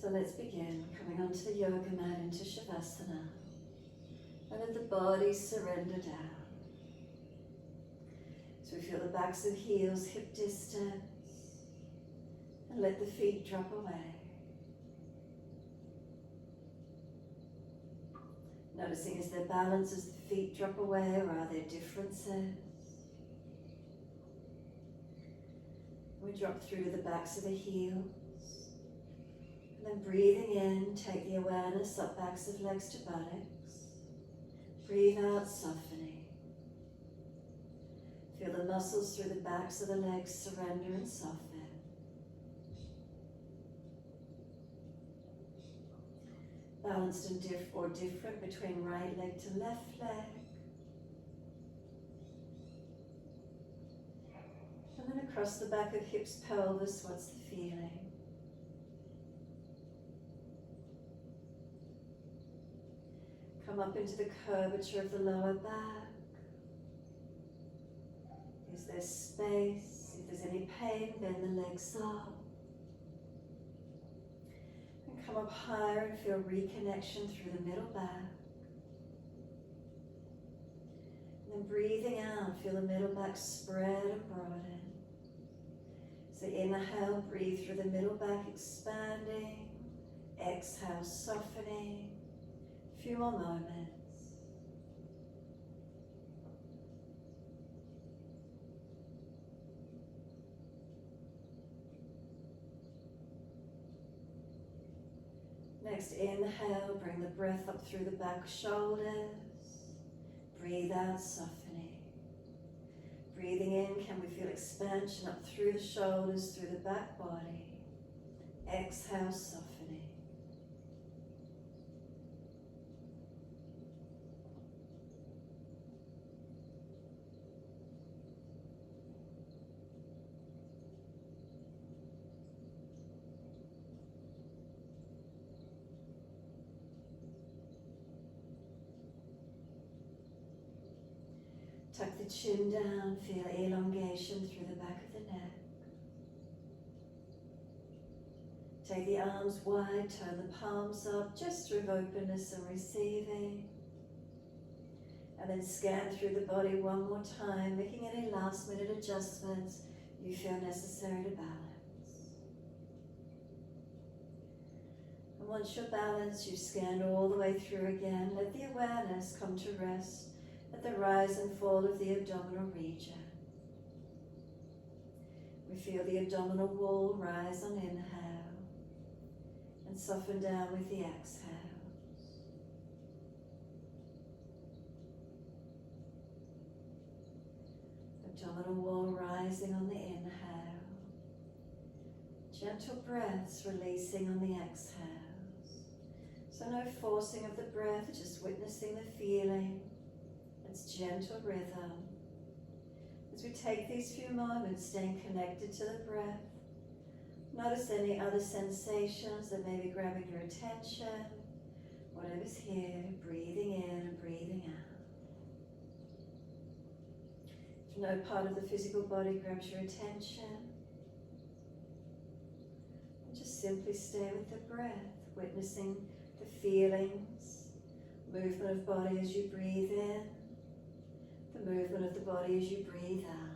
So let's begin, coming onto the yoga mat into Shavasana. And let the body surrender down. So we feel the backs of heels hip distance. And let the feet drop away. Noticing is there balance as the feet drop away, or are there differences? We drop through the backs of the heels. And then breathing in, take the awareness up backs of legs to buttocks. Breathe out, softening. Feel the muscles through the backs of the legs surrender and soften. Balanced and different between right leg to left leg. And then across the back of hips, pelvis, what's the feeling? Come up into the curvature of the lower back. Is there space? If there's any pain, bend the legs up. And come up higher and feel reconnection through the middle back. And then breathing out, feel the middle back spread and broaden. So inhale, breathe through the middle back, expanding. Exhale, softening. A few more moments. Next, inhale, bring the breath up through the back shoulders. Breathe out, softening. Breathing in, can we feel expansion up through the shoulders, through the back body. Exhale, softening. Tuck the chin down, feel elongation through the back of the neck. Take the arms wide, turn the palms up, just through openness and receiving. And then scan through the body one more time, making any last minute adjustments you feel necessary to balance. And once you're balanced, you've scanned all the way through again. Let the awareness come to rest at the rise and fall of the abdominal region. We feel the abdominal wall rise on inhale and soften down with the exhale. Abdominal wall rising on the inhale. Gentle breaths releasing on the exhales. So no forcing of the breath, just witnessing the feeling. It's gentle rhythm. As we take these few moments, staying connected to the breath, notice any other sensations that may be grabbing your attention. Whatever's here, breathing in and breathing out. If no part of the physical body grabs your attention, just simply stay with the breath, witnessing the feelings, movement of body as you breathe in, the movement of the body as you breathe out.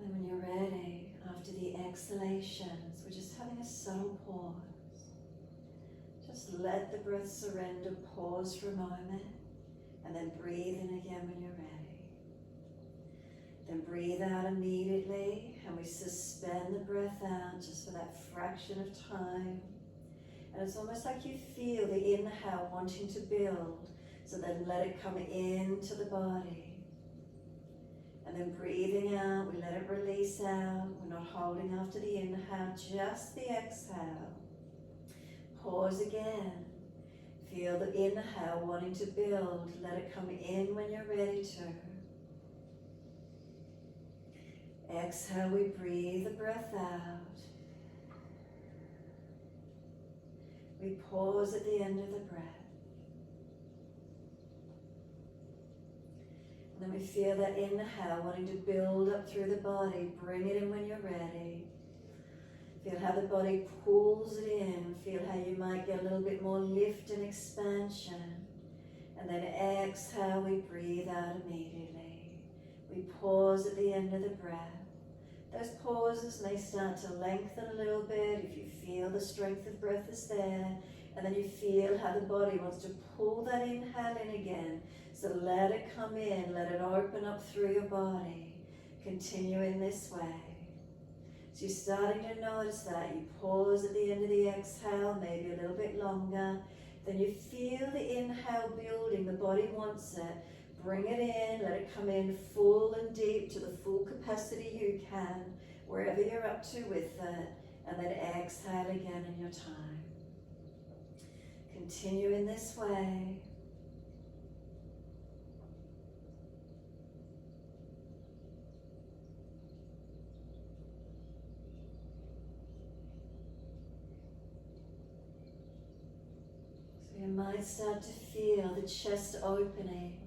And then when you're ready, after the exhalations, we're just having a subtle pause. Just let the breath surrender, pause for a moment, and then breathe in again when you're ready. Then breathe out immediately, and we suspend the breath out just for that fraction of time. And it's almost like you feel the inhale wanting to build, so then let it come into the body. And then breathing out, we let it release out. We're not holding after the inhale, just the exhale. Pause again. Feel the inhale wanting to build. Let it come in when you're ready to. Exhale, we breathe the breath out. We pause at the end of the breath. And then we feel that inhale wanting to build up through the body. Bring it in when you're ready. Feel how the body pulls it in. Feel how you might get a little bit more lift and expansion. And then exhale, we breathe out immediately. We pause at the end of the breath. Those pauses may start to lengthen a little bit if you feel the strength of breath is there. And then you feel how the body wants to pull that inhale in again. So let it come in, let it open up through your body. Continue in this way. So you're starting to notice that. You pause at the end of the exhale, maybe a little bit longer. Then you feel the inhale building, the body wants it. Bring it in, let it come in full and deep to the full capacity you can, wherever you're up to with it. And then exhale again in your time. Continue in this way. So you might start to feel the chest opening,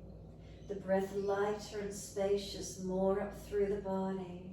the breath lighter and spacious, more up through the body.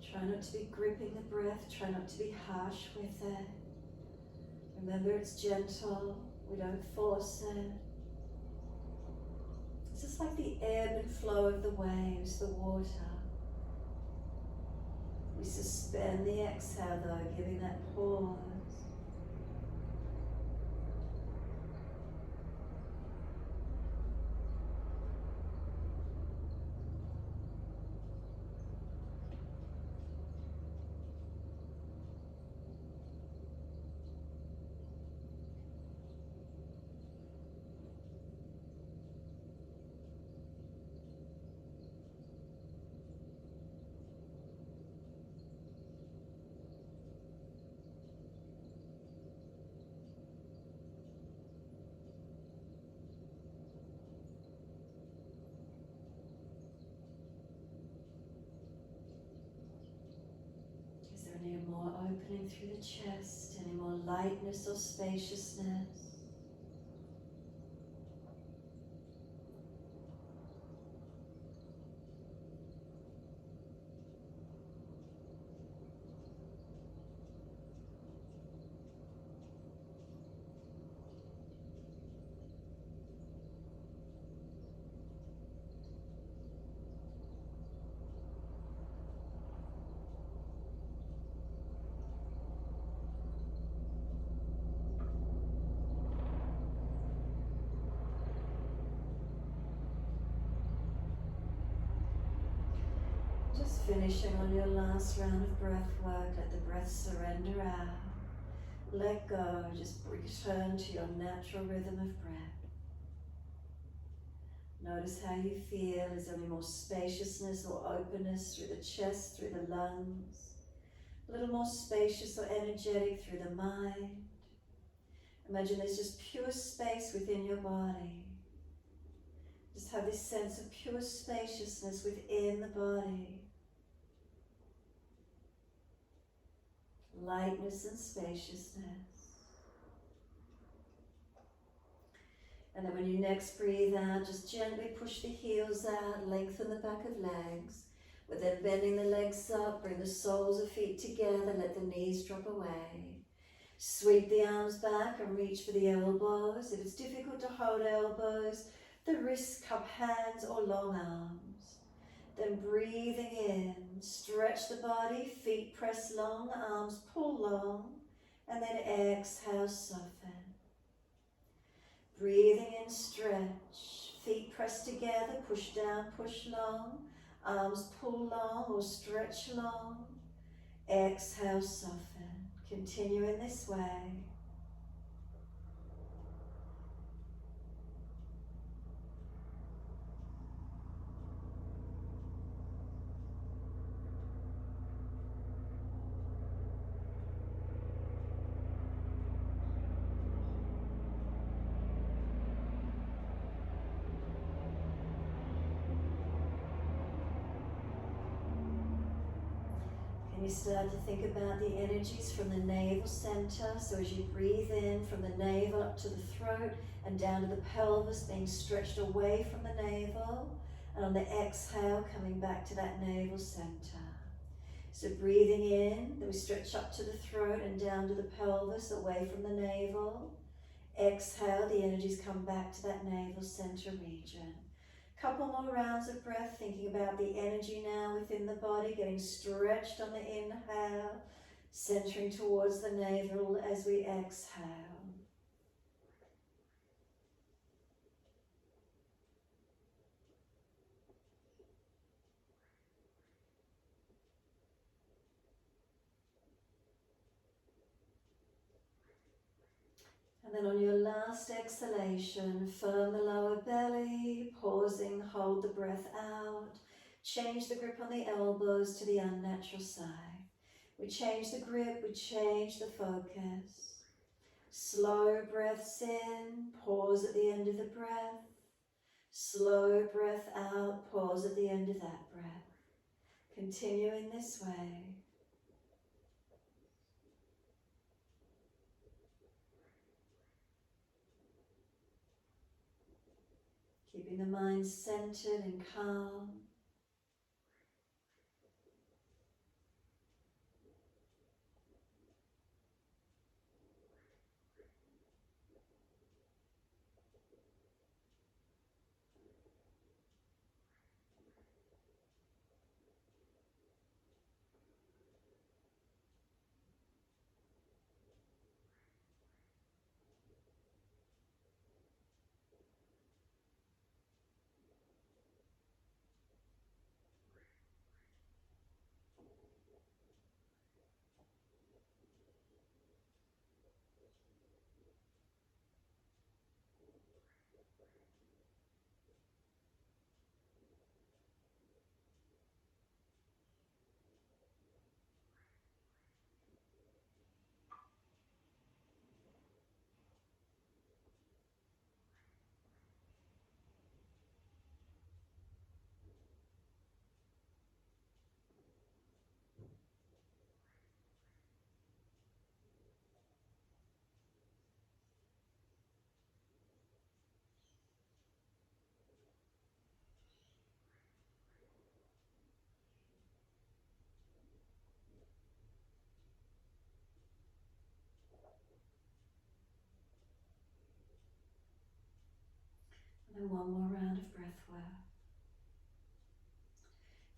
Try not to be gripping the breath, try not to be harsh with it. Remember, it's gentle, we don't force it. It's just like the ebb and flow of the waves, the water. We suspend the exhale though, giving that pause. Any more opening through the chest, any more lightness or spaciousness. Just finishing on your last round of breath work, let the breath surrender out. Let go, just return to your natural rhythm of breath. Notice how you feel. Is there any more spaciousness or openness through the chest, through the lungs? A little more spacious or energetic through the mind. Imagine there's just pure space within your body. Just have this sense of pure spaciousness within the body. lightness and spaciousness. And then when you next breathe out, just gently push the heels out, lengthen the back of legs. But then bending the legs up, bring the soles of feet together, let the knees drop away. Sweep the arms back and reach for the elbows. If it's difficult to hold elbows, the wrists, cup hands or long arms. Then breathing in, stretch the body, feet press long, arms pull long, and then exhale, soften. Breathing in, stretch, feet press together, push down, push long, arms pull long or stretch long, exhale, soften. Continue in this way. Can you start to think about the energies from the navel center? So as you breathe in from the navel up to the throat and down to the pelvis, being stretched away from the navel. And on the exhale, coming back to that navel center. So breathing in, then we stretch up to the throat and down to the pelvis, away from the navel. Exhale, the energies come back to that navel center region. Couple more rounds of breath, thinking about the energy now within the body, getting stretched on the inhale, centering towards the navel as we exhale. And then on your last exhalation, firm the lower belly, pausing, hold the breath out. Change the grip on the elbows to the unnatural side. We change the grip, we change the focus. Slow breaths in, pause at the end of the breath. Slow breath out, pause at the end of that breath. Continue in this way. Keeping the mind centered and calm. And one more round of breath work.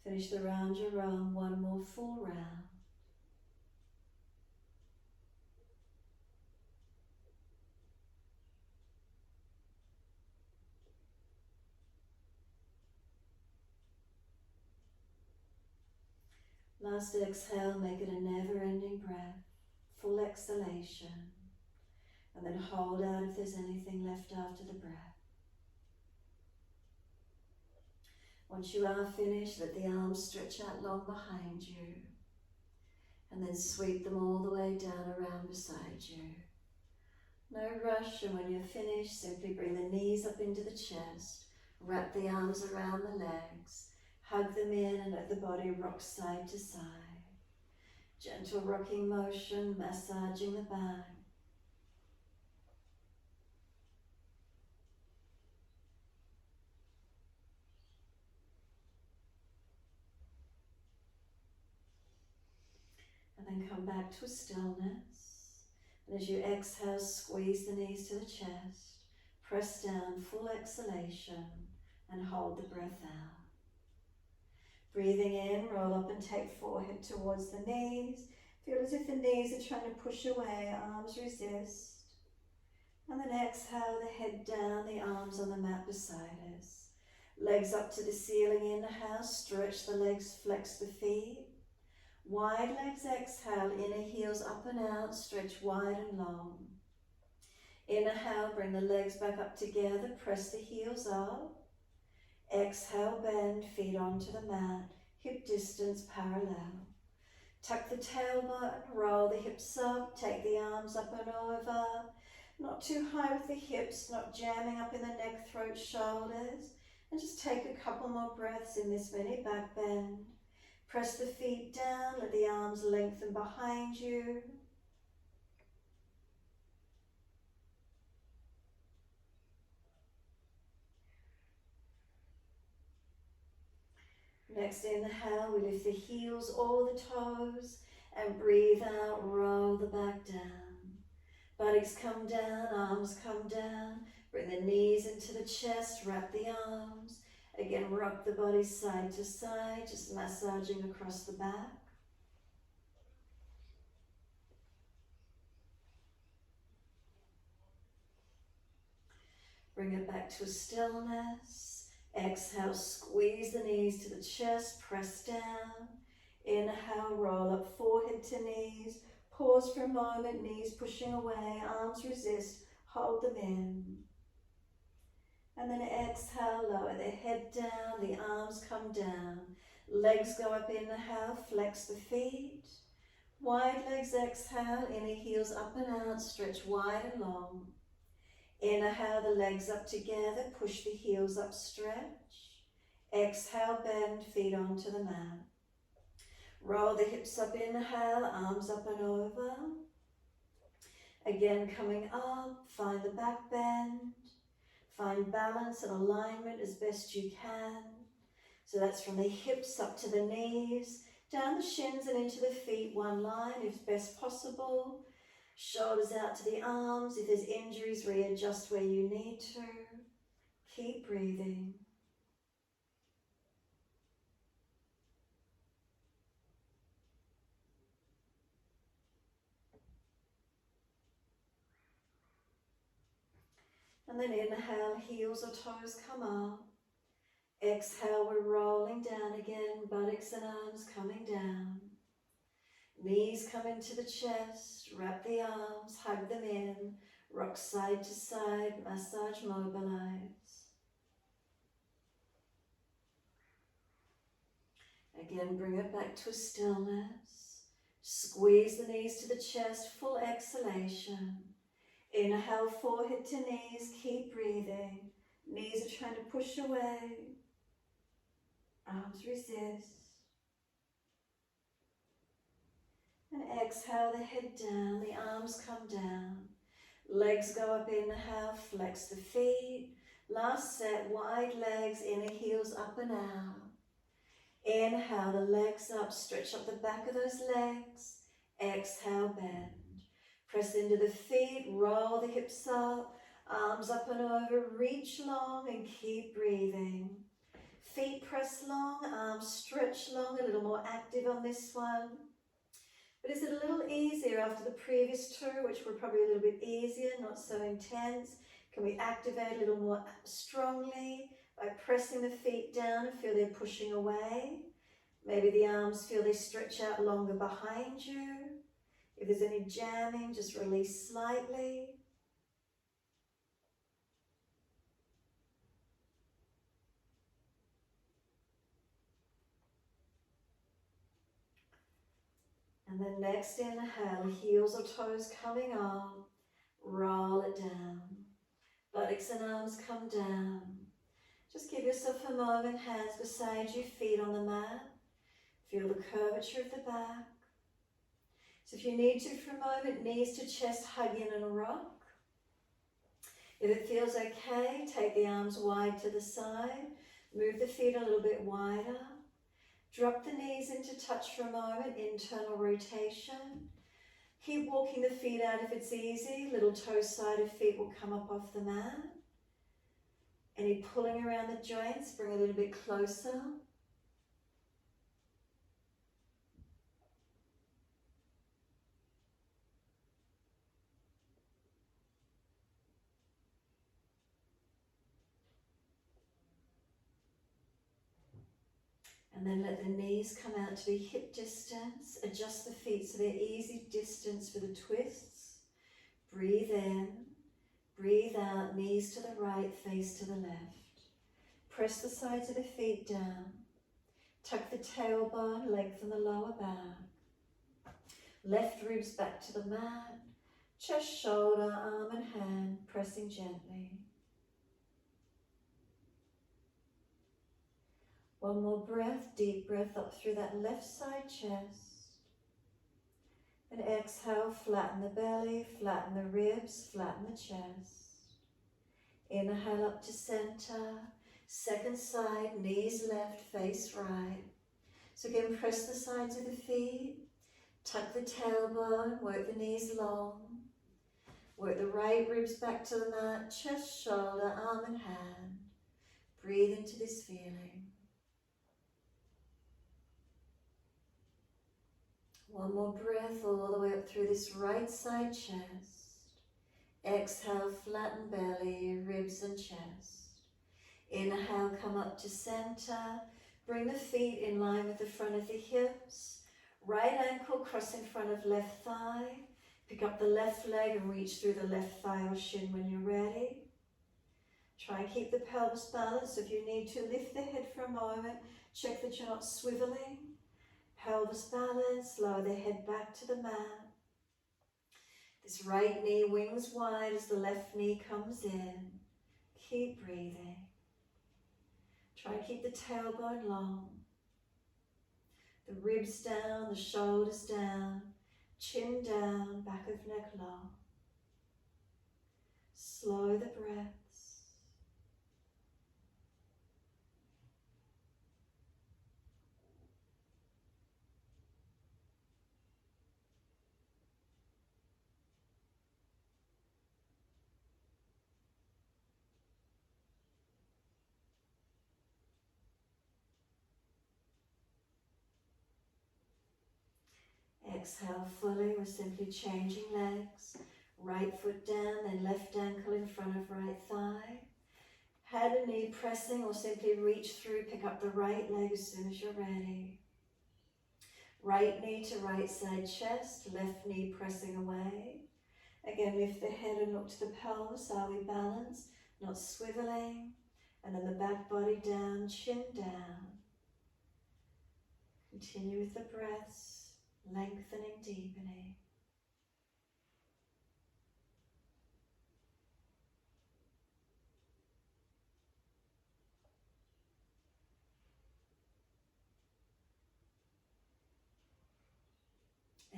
Finish the round you're on, one more full round. Last exhale, make it a never-ending breath. Full exhalation. And then hold out if there's anything left after the breath. Once you are finished, let the arms stretch out long behind you. And then sweep them all the way down around beside you. No rush, and when you're finished, simply bring the knees up into the chest. Wrap the arms around the legs. Hug them in and let the body rock side to side. Gentle rocking motion, massaging the back. And then come back to a stillness. And as you exhale, squeeze the knees to the chest. Press down, full exhalation, and hold the breath out. Breathing in, roll up and take forehead towards the knees. Feel as if the knees are trying to push away, arms resist. And then exhale, the head down, the arms on the mat beside us. Legs up to the ceiling, inhale, stretch the legs, flex the feet. Wide legs, exhale, inner heels up and out, stretch wide and long. Inhale, bring the legs back up together, press the heels up. Exhale, bend, feet onto the mat, hip distance parallel. Tuck the tailbone, roll the hips up, take the arms up and over. Not too high with the hips, not jamming up in the neck, throat, shoulders. And just take a couple more breaths in this mini back bend. Press the feet down, let the arms lengthen behind you. Next inhale, we lift the heels or the toes and breathe out, roll the back down. Buttocks come down, arms come down. Bring the knees into the chest, wrap the arms. Again, rock the body side to side, just massaging across the back. Bring it back to a stillness. Exhale, squeeze the knees to the chest, press down. Inhale, roll up forehead to knees. Pause for a moment, knees pushing away, arms resist, hold them in. And then exhale, lower the head down, the arms come down. Legs go up, inhale, flex the feet. Wide legs, exhale, inner heels up and out, stretch wide and long. Inhale, the legs up together, push the heels up, stretch. Exhale, bend, feet onto the mat. Roll the hips up, inhale, arms up and over. Again, coming up, find the back bend. Find balance and alignment as best you can. So that's from the hips up to the knees, down the shins and into the feet, one line if best possible. Shoulders out to the arms. If there's injuries, readjust where you need to. Keep breathing. And then inhale, heels or toes come up. Exhale, we're rolling down again, buttocks and arms coming down. Knees come into the chest, wrap the arms, hug them in, rock side to side, massage, mobilize. Again, bring it back to a stillness. Squeeze the knees to the chest, full exhalation. Inhale, forehead to knees, keep breathing. Knees are trying to push away. Arms resist. And exhale, the head down, the arms come down. Legs go up, inhale, flex the feet. Last set, wide legs, inner heels up and out. Inhale, the legs up, stretch up the back of those legs. Exhale, bend. Press into the feet, roll the hips up, arms up and over, reach long and keep breathing. Feet press long, arms stretch long, a little more active on this one. But is it a little easier after the previous two, which were probably a little bit easier, not so intense? Can we activate a little more strongly by pressing the feet down and feel they're pushing away? Maybe the arms feel they stretch out longer behind you. If there's any jamming, just release slightly. And then next inhale, heels or toes coming up, roll it down. Buttocks and arms come down. Just give yourself a moment, hands beside you, feet on the mat. Feel the curvature of the back. So if you need to for a moment, knees to chest, hug in and rock. If it feels okay, take the arms wide to the side. Move the feet a little bit wider. Drop the knees into touch for a moment, internal rotation. Keep walking the feet out if it's easy. Little toe-sided feet will come up off the mat. Any pulling around the joints, bring a little bit closer. And then let the knees come out to be hip distance. Adjust the feet so they're easy distance for the twists. Breathe in, breathe out, knees to the right, face to the left. Press the sides of the feet down. Tuck the tailbone, lengthen the lower back. Left ribs back to the mat. Chest, shoulder, arm and hand, pressing gently. One more breath, deep breath up through that left side chest. And exhale, flatten the belly, flatten the ribs, flatten the chest. Inhale up to center. Second side, knees left, face right. So again, press the sides of the feet. Tuck the tailbone, work the knees long. Work the right ribs back to the mat, chest, shoulder, arm and hand. Breathe into this feeling. One more breath all the way up through this right side chest. Exhale, flatten belly, ribs and chest. Inhale, come up to center. Bring the feet in line with the front of the hips. Right ankle cross in front of left thigh. Pick up the left leg and reach through the left thigh or shin when you're ready. Try and keep the pelvis balanced. If you need to, lift the head for a moment. Check that you're not swiveling. Pelvis balance, lower the head back to the mat. This right knee wings wide as the left knee comes in. Keep breathing. Try and keep the tailbone long. The ribs down, the shoulders down, chin down, back of neck long. Slow the breaths. Exhale fully, we're simply changing legs. Right foot down, then left ankle in front of right thigh. Head and knee pressing or simply reach through, pick up the right leg as soon as you're ready. Right knee to right side chest, left knee pressing away. Again, lift the head and look to the pelvis. Are we balanced? Not swiveling. And then the back body down, chin down. Continue with the breaths, lengthening, deepening.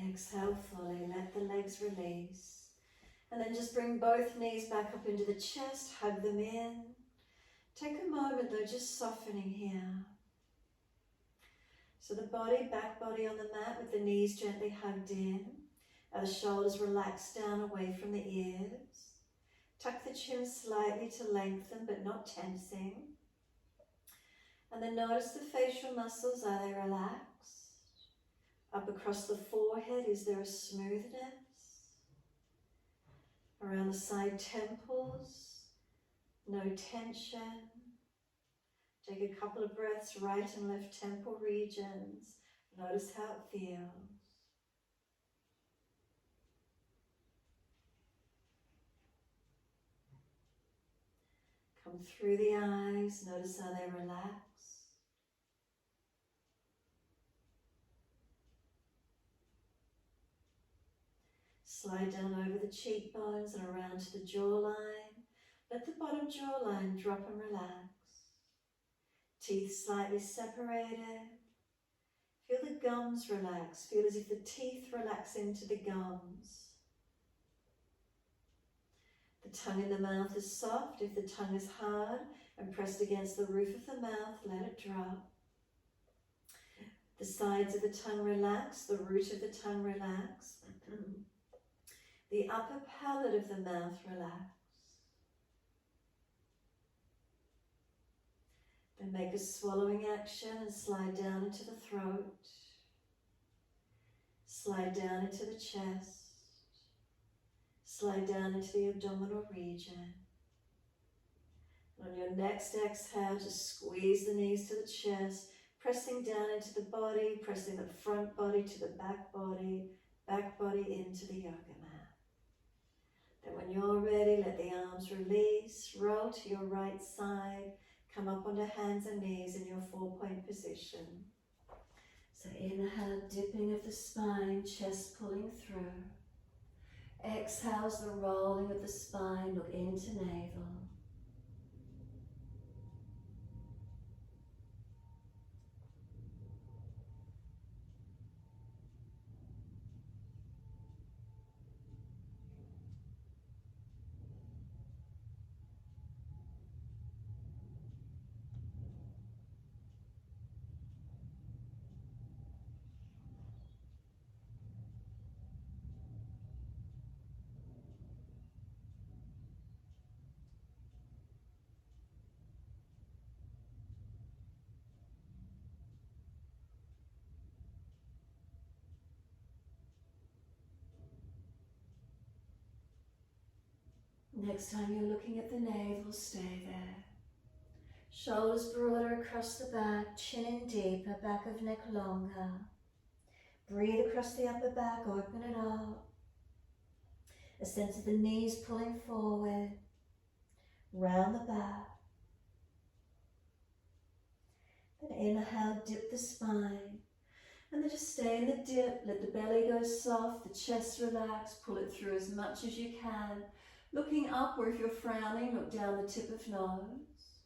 Exhale fully, let the legs release. And then just bring both knees back up into the chest, hug them in. Take a moment though, just softening here. So the body, back body on the mat with the knees gently hugged in. The shoulders relaxed down away from the ears. Tuck the chin slightly to lengthen but not tensing. And then notice the facial muscles, are they relaxed? Up across the forehead, is there a smoothness? Around the side temples, no tension. Take a couple of breaths, right and left temple regions. Notice how it feels. Come through the eyes, notice how they relax. Slide down over the cheekbones and around to the jawline. Let the bottom jawline drop and relax. Teeth slightly separated. Feel the gums relax. Feel as if the teeth relax into the gums. The tongue in the mouth is soft. If the tongue is hard and pressed against the roof of the mouth, let it drop. The sides of the tongue relax. The root of the tongue relax. The upper palate of the mouth relax. Then make a swallowing action and slide down into the throat. Slide down into the chest. Slide down into the abdominal region. And on your next exhale, just squeeze the knees to the chest, pressing down into the body, pressing the front body to the back body into the yoga mat. Then when you're ready, let the arms release, roll to your right side, come up onto hands and knees in your 4-point position. So inhale, dipping of the spine, chest pulling through. Exhales the rolling of the spine, look into navel. Next time you're looking at the navel, stay there. Shoulders broader across the back, chin in deeper, back of neck longer. Breathe across the upper back, open it up. A sense of the knees pulling forward, round the back. Then inhale, dip the spine. And then just stay in the dip, let the belly go soft, the chest relax, pull it through as much as you can. Looking up, or if you're frowning, look down the tip of nose.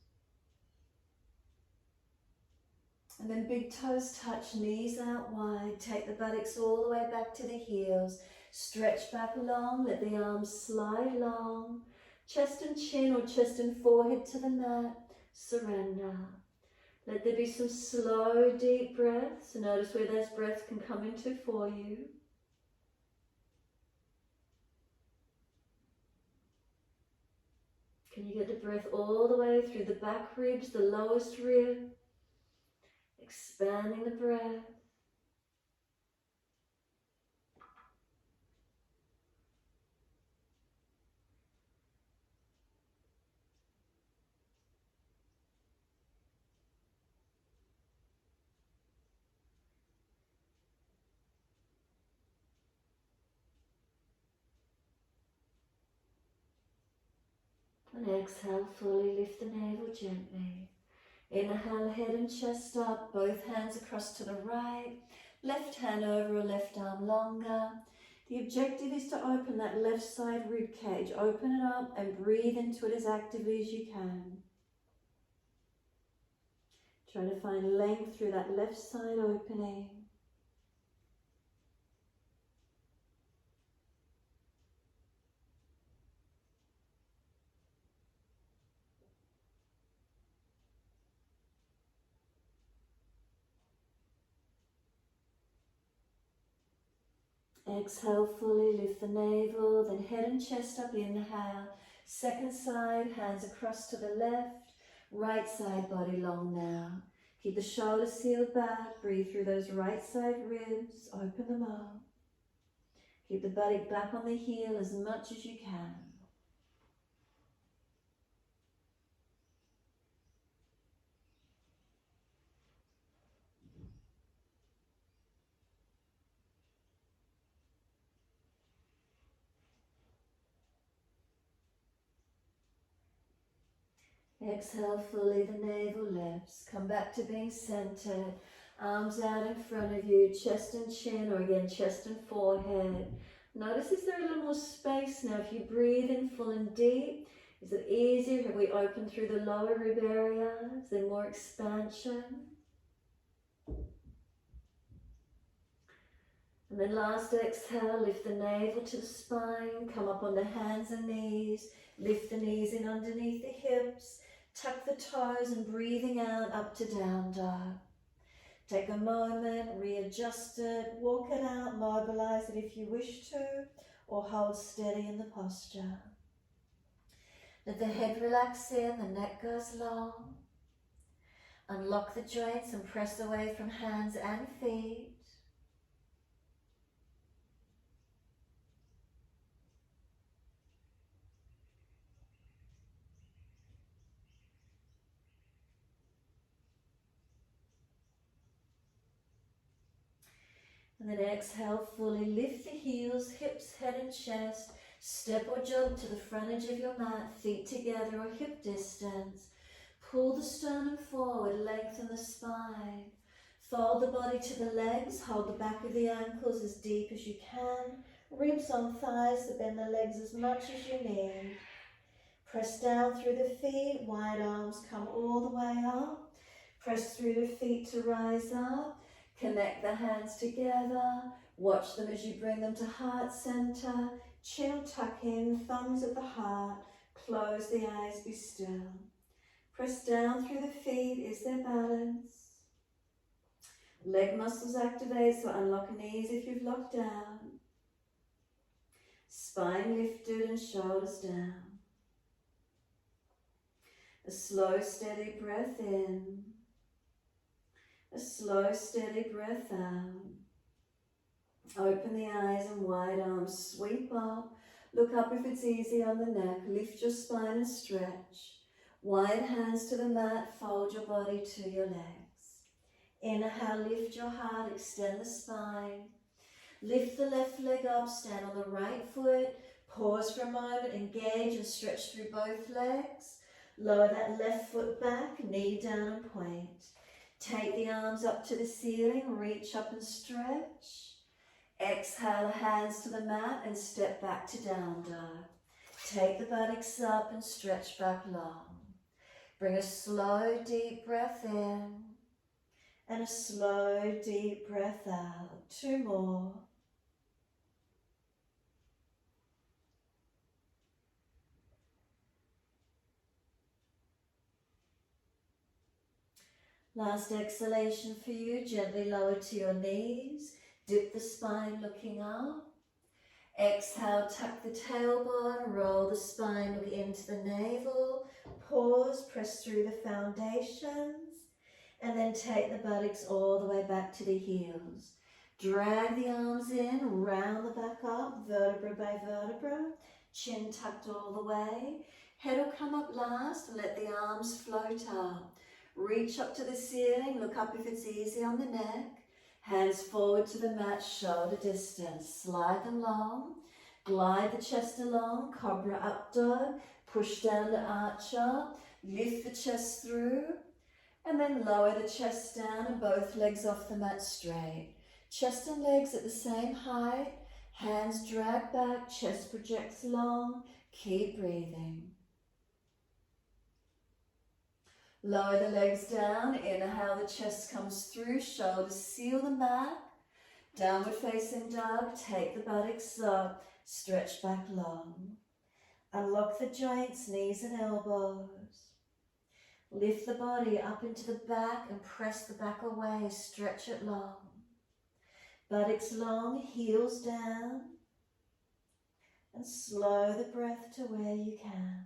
And then big toes touch, knees out wide. Take the buttocks all the way back to the heels. Stretch back long, let the arms slide long. Chest and chin or chest and forehead to the mat. Surrender. Let there be some slow, deep breaths. Notice where those breaths can come into for you. Can you get the breath all the way through the back ribs, the lowest rib? Expanding the breath. And exhale, fully lift the navel gently. Inhale, head and chest up, both hands across to the right, left hand over or left arm longer. The objective is to open that left side rib cage. Open it up and breathe into it as actively as you can. Trying to find length through that left side opening. Exhale, fully lift the navel, then head and chest up, inhale. Second side, hands across to the left. Right side, body long now. Keep the shoulders sealed back, breathe through those right side ribs, open them up. Keep the buttock back on the heel as much as you can. Exhale fully, the navel lifts. Come back to being centered. Arms out in front of you, chest and chin, or again, chest and forehead. Notice, is there a little more space now? If you breathe in full and deep, is it easier? Have we opened through the lower rib area? Is there more expansion? And then last exhale, lift the navel to the spine, come up on the hands and knees, lift the knees in underneath the hips, tuck the toes and breathing out up to down dog. Take a moment, readjust it, walk it out, mobilize it if you wish to, or hold steady in the posture. Let the head relax in, the neck goes long. Unlock the joints and press away from hands and feet. And then exhale, fully lift the heels, hips, head and chest. Step or jump to the front edge of your mat, feet together or hip distance. Pull the sternum forward, lengthen the spine. Fold the body to the legs, hold the back of the ankles as deep as you can. Ribs on thighs to bend the legs as much as you need. Press down through the feet, wide arms come all the way up. Press through the feet to rise up. Connect the hands together. Watch them as you bring them to heart center. Chin tuck in, thumbs at the heart. Close the eyes, be still. Press down through the feet, is there balance? Leg muscles activate, so unlock knees if you've locked down. Spine lifted and shoulders down. A slow, steady breath in. A slow, steady breath out. Open the eyes and wide arms, sweep up. Look up if it's easy on the neck. Lift your spine and stretch. Wide hands to the mat, fold your body to your legs. Inhale, lift your heart, extend the spine. Lift the left leg up, stand on the right foot. Pause for a moment, engage and stretch through both legs. Lower that left foot back, knee down and point. Take the arms up to the ceiling, reach up and stretch. Exhale, hands to the mat and step back to down dog. Take the buttocks up and stretch back long. Bring a slow, deep breath in and a slow, deep breath out. 2 more. Last exhalation for you, gently lower to your knees. Dip the spine looking up. Exhale, tuck the tailbone, roll the spine, look into the navel. Pause, press through the foundations. And then take the buttocks all the way back to the heels. Drag the arms in, round the back up, vertebra by vertebra. Chin tucked all the way. Head will come up last and let the arms float up. Reach up to the ceiling, look up if it's easy on the neck. Hands forward to the mat, shoulder distance. Slide them long. Glide the chest along, cobra up dog. Push down to arch up. Lift the chest through. And then lower the chest down and both legs off the mat straight. Chest and legs at the same height. Hands drag back, chest projects long. Keep breathing. Lower the legs down, inhale, the chest comes through, shoulders seal the mat. Downward facing dog, take the buttocks up, stretch back long. Unlock the joints, knees and elbows. Lift the body up into the back and press the back away, stretch it long. Buttocks long, heels down. And slow the breath to where you can.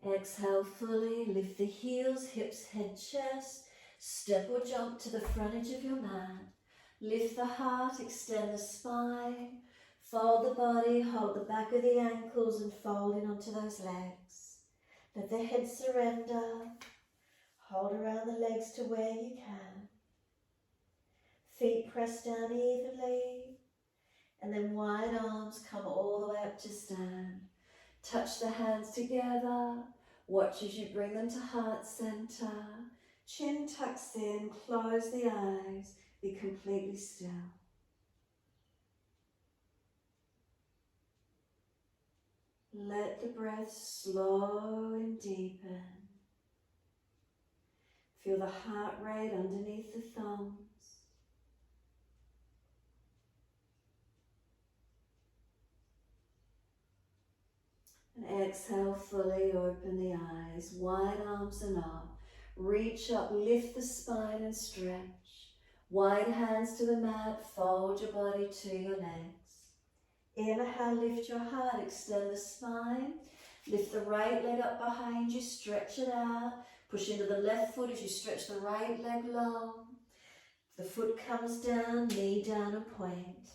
Exhale fully, lift the heels, hips, head, chest. Step or jump to the front edge of your mat. Lift the heart, extend the spine. Fold the body, hold the back of the ankles and fold in onto those legs. Let the head surrender. Hold around the legs to where you can. Feet press down evenly. And then wide arms come all the way up to stand. Touch the hands together. Watch as you bring them to heart center. Chin tucks in, close the eyes. Be completely still. Let the breath slow and deepen. Feel the heart rate underneath the thumbs. And exhale, fully open the eyes, wide arms and up. Reach up, lift the spine and stretch. Wide hands to the mat, fold your body to your legs. Inhale, lift your heart, extend the spine. Lift the right leg up behind you, stretch it out. Push into the left foot as you stretch the right leg long. The foot comes down, knee down and point.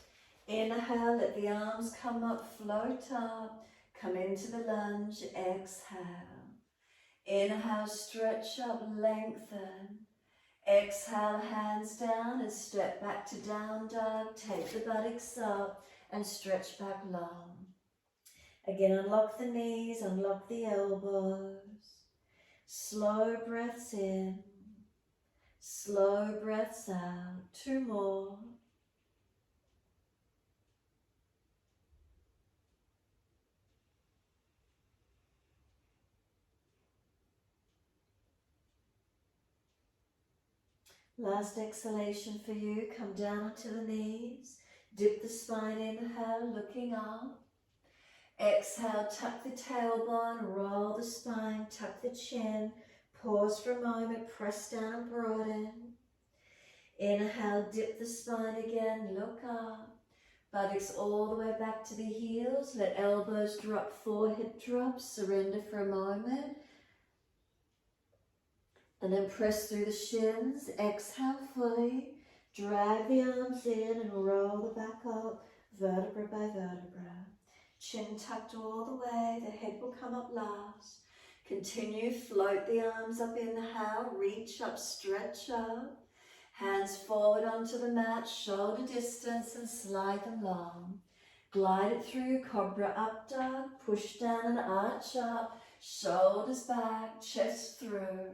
Inhale, let the arms come up, float up. Come into the lunge, exhale. Inhale, stretch up, lengthen. Exhale, hands down and step back to down dog. Take the buttocks up and stretch back long. Again, unlock the knees, unlock the elbows. Slow breaths in, slow breaths out. 2 more. Last exhalation for you. Come down onto the knees. Dip the spine, inhale, looking up. Exhale, tuck the tailbone, roll the spine, tuck the chin. Pause for a moment, press down and broaden. Inhale, dip the spine again, look up. Buttocks all the way back to the heels. Let elbows drop, forehead drop. Surrender for a moment. And then press through the shins. Exhale fully. Drag the arms in and roll the back up, vertebra by vertebra. Chin tucked all the way. The head will come up last. Continue, float the arms up, inhale. Reach up, stretch up. Hands forward onto the mat, shoulder distance and slide them long. Glide it through, cobra up dog. Push down and arch up. Shoulders back, chest through.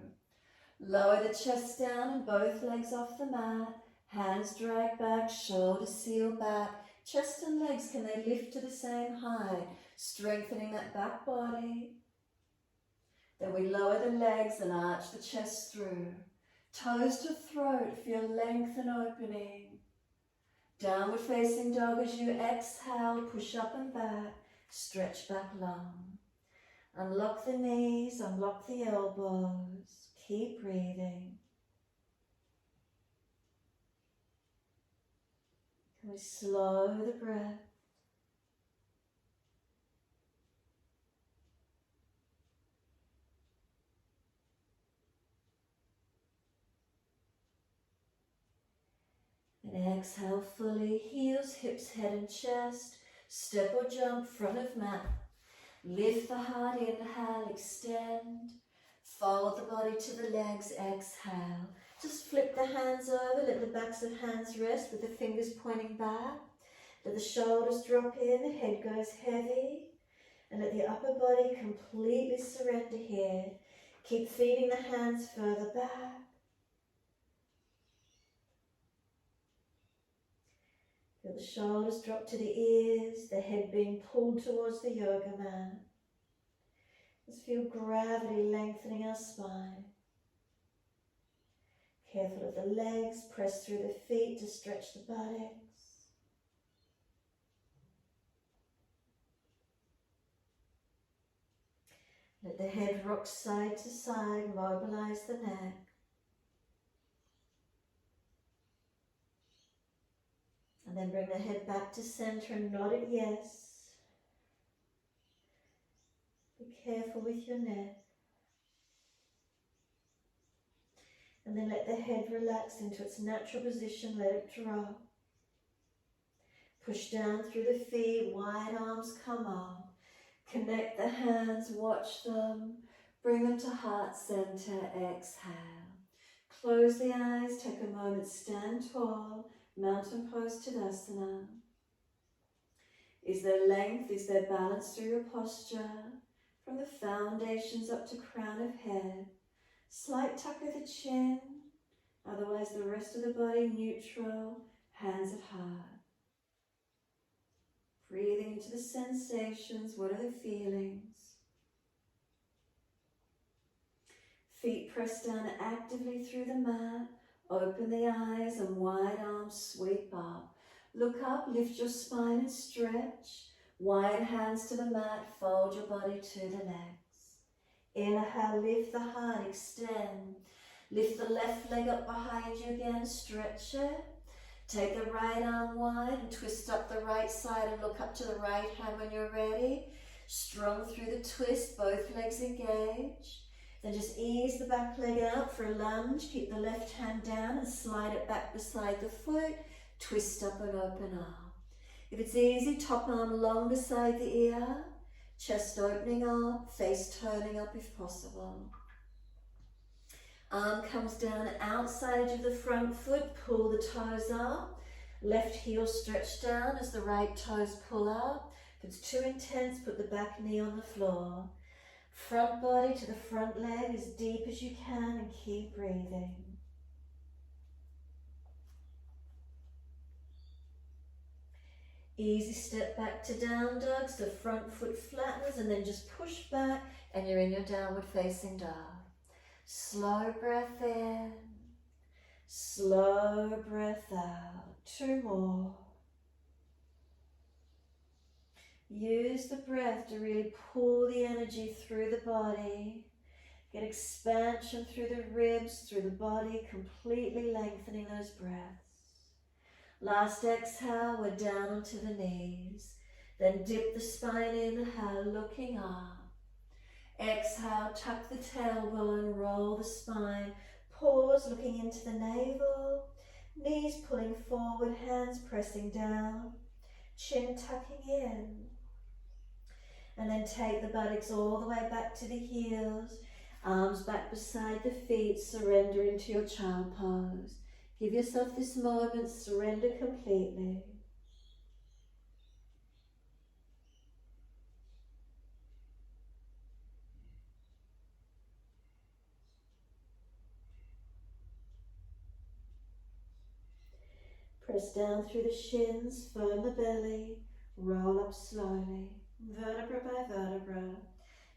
Lower the chest down and both legs off the mat. Hands drag back, shoulders seal back. Chest and legs, can they lift to the same height? Strengthening that back body. Then we lower the legs and arch the chest through. Toes to throat, feel length and opening. Downward facing dog as you exhale, push up and back, stretch back long. Unlock the knees, unlock the elbows. Keep breathing. Can we slow the breath? And exhale fully, heels, hips, head and chest. Step or jump, front of mat. Lift the heart, inhale, extend. Fold the body to the legs, exhale. Just flip the hands over, let the backs of hands rest with the fingers pointing back. Let the shoulders drop in, the head goes heavy. And let the upper body completely surrender here. Keep feeding the hands further back. Feel the shoulders drop to the ears, the head being pulled towards the yoga mat. Just feel gravity lengthening our spine. Careful of the legs, press through the feet to stretch the buttocks. Let the head rock side to side, mobilize the neck. And then bring the head back to center and nod at yes. Be careful with your neck. And then let the head relax into its natural position, let it drop. Push down through the feet, wide arms come up. Connect the hands, watch them. Bring them to heart center, exhale. Close the eyes, take a moment, stand tall. Mountain pose, Tadasana. Is there length, is there balance through your posture? From the foundations up to crown of head. Slight tuck of the chin. Otherwise, the rest of the body neutral, hands at heart. Breathing into the sensations. What are the feelings? Feet press down actively through the mat. Open the eyes and wide arms sweep up. Look up, lift your spine and stretch. Wide hands to the mat, fold your body to the legs. Inhale, lift the heart, extend. Lift the left leg up behind you again, stretch it. Take the right arm wide and twist up the right side and look up to the right hand when you're ready. Strong through the twist, both legs engaged. Then just ease the back leg out for a lunge. Keep the left hand down and slide it back beside the foot. Twist up and open up. If it's easy, top arm long beside the ear. Chest opening up, face turning up if possible. Arm comes down outside edge of the front foot. Pull the toes up. Left heel stretch down as the right toes pull up. If it's too intense, put the back knee on the floor. Front body to the front leg as deep as you can and keep breathing. Easy step back to down dog, so front foot flattens and then just push back and you're in your downward facing dog. Slow breath in, slow breath out. 2 more. Use the breath to really pull the energy through the body. Get expansion through the ribs, through the body, completely lengthening those breaths. Last exhale, we're down onto the knees. Then dip the spine, inhale, looking up. Exhale, tuck the tailbone, roll the spine. Pause, looking into the navel. Knees pulling forward, hands pressing down. Chin tucking in. And then take the buttocks all the way back to the heels. Arms back beside the feet, surrender into your child pose. Give yourself this moment, surrender completely. Press down through the shins, firm the belly, roll up slowly, vertebra by vertebra,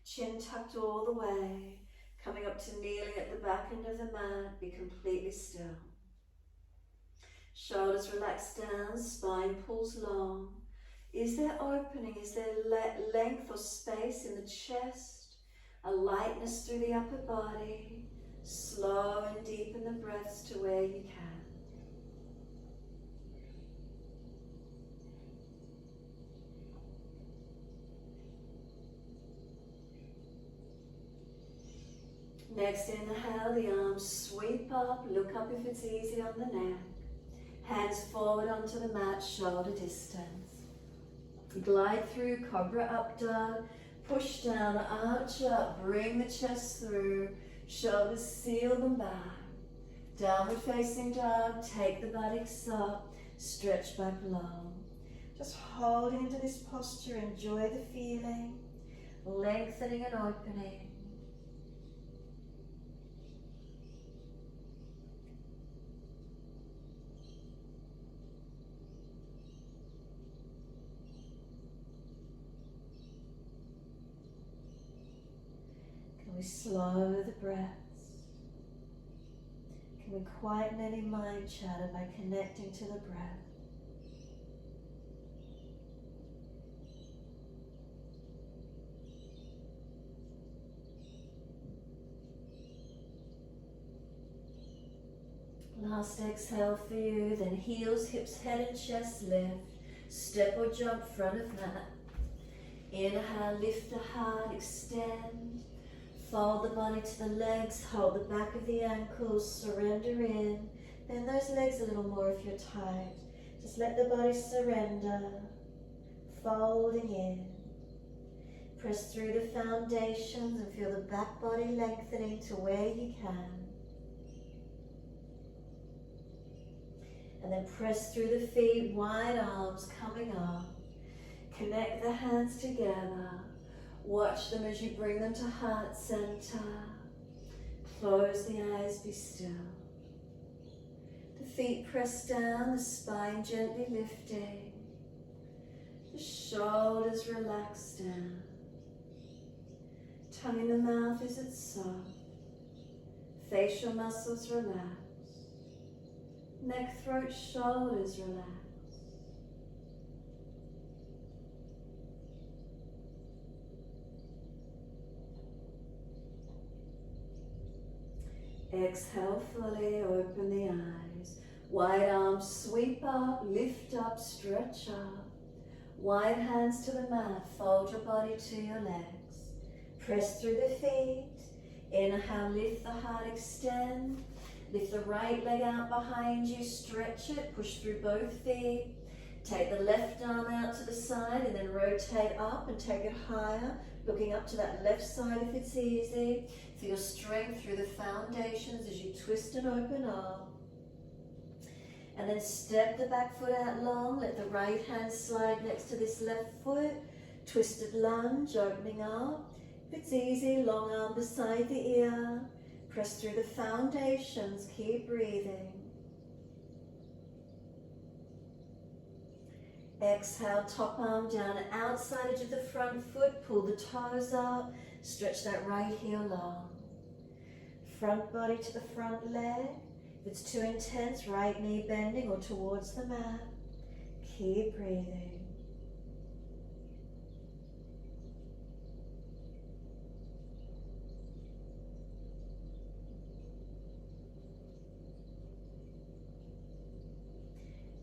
chin tucked all the way, coming up to kneeling at the back end of the mat, be completely still. Shoulders relax down, spine pulls long. Is there opening? Is there length or space in the chest? A lightness through the upper body? Slow and deepen the breaths to where you can. Next inhale, the arms sweep up, look up if it's easy on the neck. Hands forward onto the mat, shoulder distance. Glide through, cobra up dog, push down, arch up, bring the chest through, shoulders seal them back. Downward facing dog, take the buttocks up, stretch back long. Just holding into this posture, enjoy the feeling, lengthening and opening. We slow the breaths. Can we quieten any mind chatter by connecting to the breath? Last exhale for you, then heels, hips, head and chest lift. Step or jump front of mat. Inhale, lift the heart, extend. Fold the body to the legs, hold the back of the ankles, surrender in. Bend those legs a little more if you're tight. Just let the body surrender, folding in. Press through the foundations and feel the back body lengthening to where you can. And then press through the feet, wide arms coming up. Connect the hands together. Watch them as you bring them to heart center. Close the eyes, be still. The feet press down, the spine gently lifting. The shoulders relax down. Tongue in the mouth, is it soft? Facial muscles relax. Neck, throat, shoulders relax. Exhale fully, open the eyes. Wide arms sweep up, lift up, stretch up. Wide hands to the mat, fold your body to your legs. Press through the feet. Inhale, lift the heart, extend. Lift the right leg out behind you, stretch it, push through both feet. Take the left arm out to the side and then rotate up and take it higher, looking up to that left side if it's easy. Feel strength through the foundations as you twist and open up. And then step the back foot out long, let the right hand slide next to this left foot. Twisted lunge, opening up. If it's easy, long arm beside the ear. Press through the foundations, keep breathing. Exhale, top arm down, outside edge of the front foot, pull the toes up, stretch that right heel long. Front body to the front leg. If it's too intense, right knee bending or towards the mat. Keep breathing.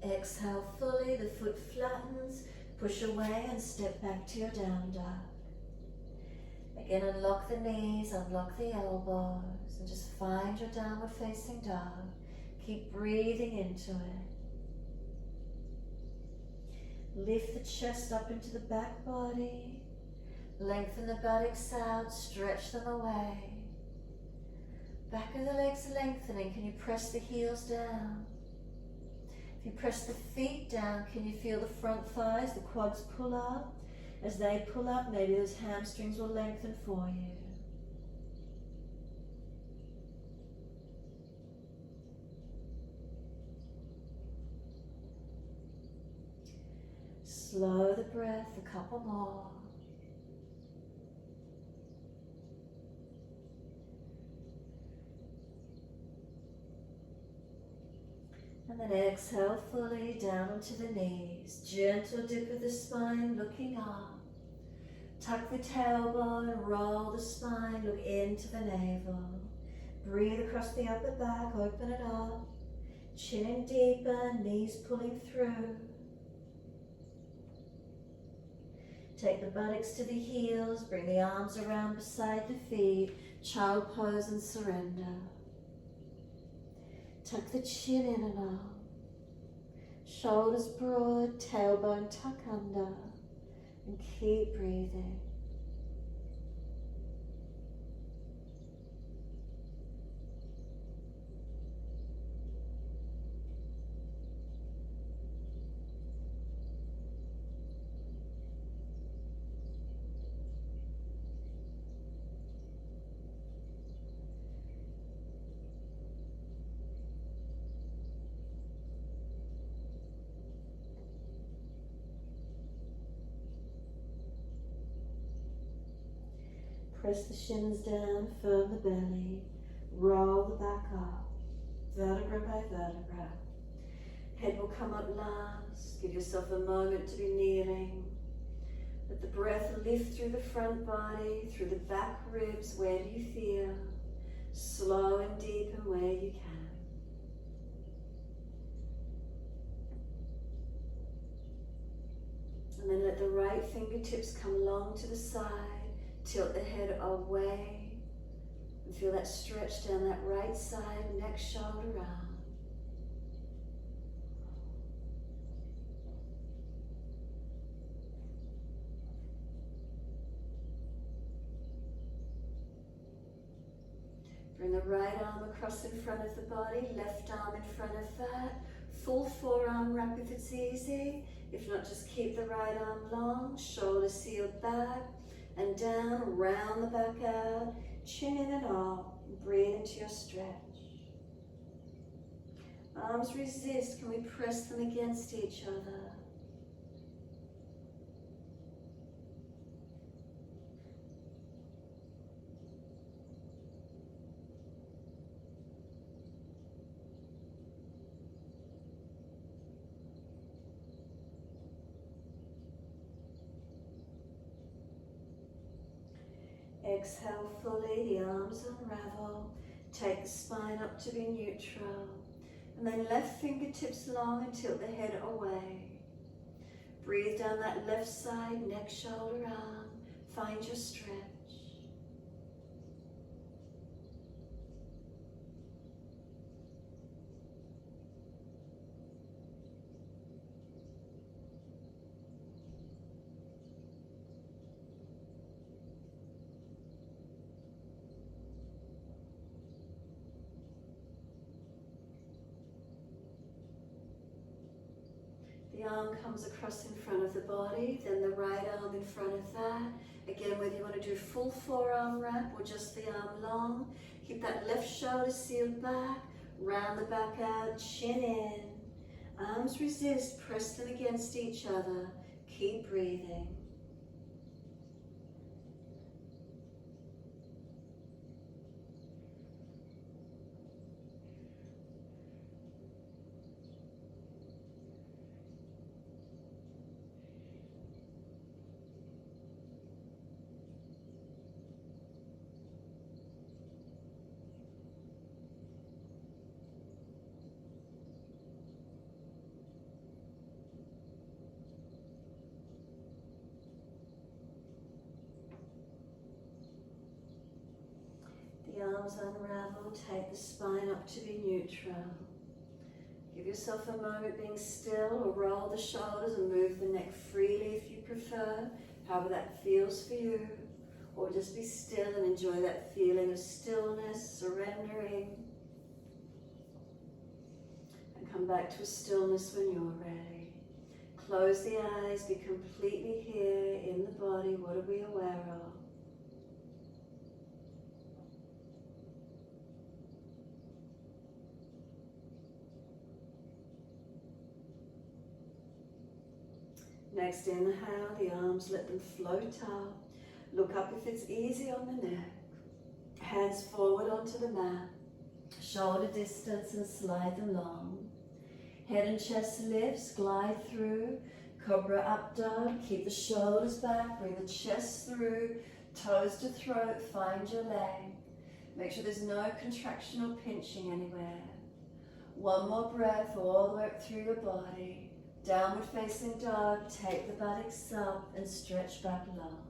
Exhale fully, the foot flattens, push away and step back to your down dog. Again, unlock the knees, unlock the elbows, and just find your downward facing dog. Keep breathing into it. Lift the chest up into the back body. Lengthen the buttocks out, stretch them away. Back of the legs lengthening, can you press the heels down? If you press the feet down, can you feel the front thighs, the quads pull up? As they pull up, maybe those hamstrings will lengthen for you. Slow the breath, a couple more. And then exhale fully down onto the knees. Gentle dip of the spine, looking up. Tuck the tailbone, roll the spine, look into the navel. Breathe across the upper back, open it up. Chin in deeper, knees pulling through. Take the buttocks to the heels, bring the arms around beside the feet. Child pose and surrender. Tuck the chin in and up. Shoulders broad, tailbone tuck under. And keep breathing. Press the shins down, firm the belly, roll the back up, vertebra by vertebra. Head will come up last. Give yourself a moment to be kneeling. Let the breath lift through the front body, through the back ribs. Where do you feel? Slow and deep and where you can. And then let the right fingertips come long to the side. Tilt the head away and feel that stretch down that right side, neck, shoulder, arm. Bring the right arm across in front of the body, left arm in front of that. Full forearm wrap if it's easy. If not, just keep the right arm long, shoulders sealed back. And down, round the back out, chin in and up, breathe into your stretch. Arms resist. Can we press them against each other? Exhale fully, the arms unravel. Take the spine up to be neutral. And then left fingertips long and tilt the head away. Breathe down that left side, neck, shoulder, arm. Find your stretch. The arm comes across in front of the body, then the right arm in front of that. Again, whether you want to do full forearm wrap or just the arm long, keep that left shoulder sealed back, round the back out, chin in. Arms resist, press them against each other. Keep breathing. The arms unravel, take the spine up to be neutral. Give yourself a moment being still, or roll the shoulders and move the neck freely if you prefer, however that feels for you. Or just be still and enjoy that feeling of stillness, surrendering. And come back to a stillness when you're ready. Close the eyes, be completely here in the body. What are we aware of? Next inhale, the arms, let them float up. Look up if it's easy on the neck. Hands forward onto the mat. Shoulder distance and slide them long. Head and chest lifts, glide through. Cobra up dog, keep the shoulders back, bring the chest through. Toes to throat, find your leg. Make sure there's no contraction or pinching anywhere. One more breath all the way up through your body. Downward facing dog, take the buttocks up and stretch back long.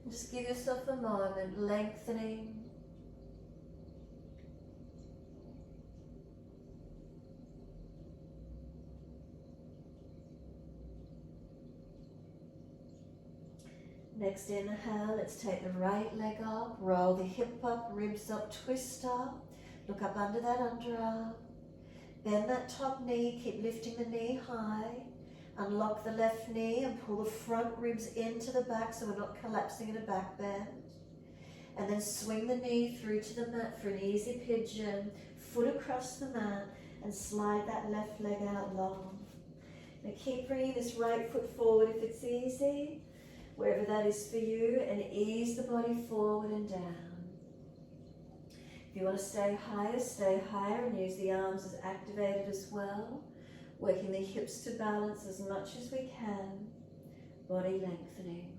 And just give yourself a moment, lengthening. Next inhale, let's take the right leg up, roll the hip up, ribs up, twist up. Look up under that underarm. Bend that top knee, keep lifting the knee high. Unlock the left knee and pull the front ribs into the back so we're not collapsing in a back bend. And then swing the knee through to the mat for an easy pigeon. Foot across the mat and slide that left leg out long. Now keep bringing this right foot forward if it's easy, wherever that is for you, and ease the body forward and down. If you want to stay higher and use the arms as activated as well. Working the hips to balance as much as we can. Body lengthening.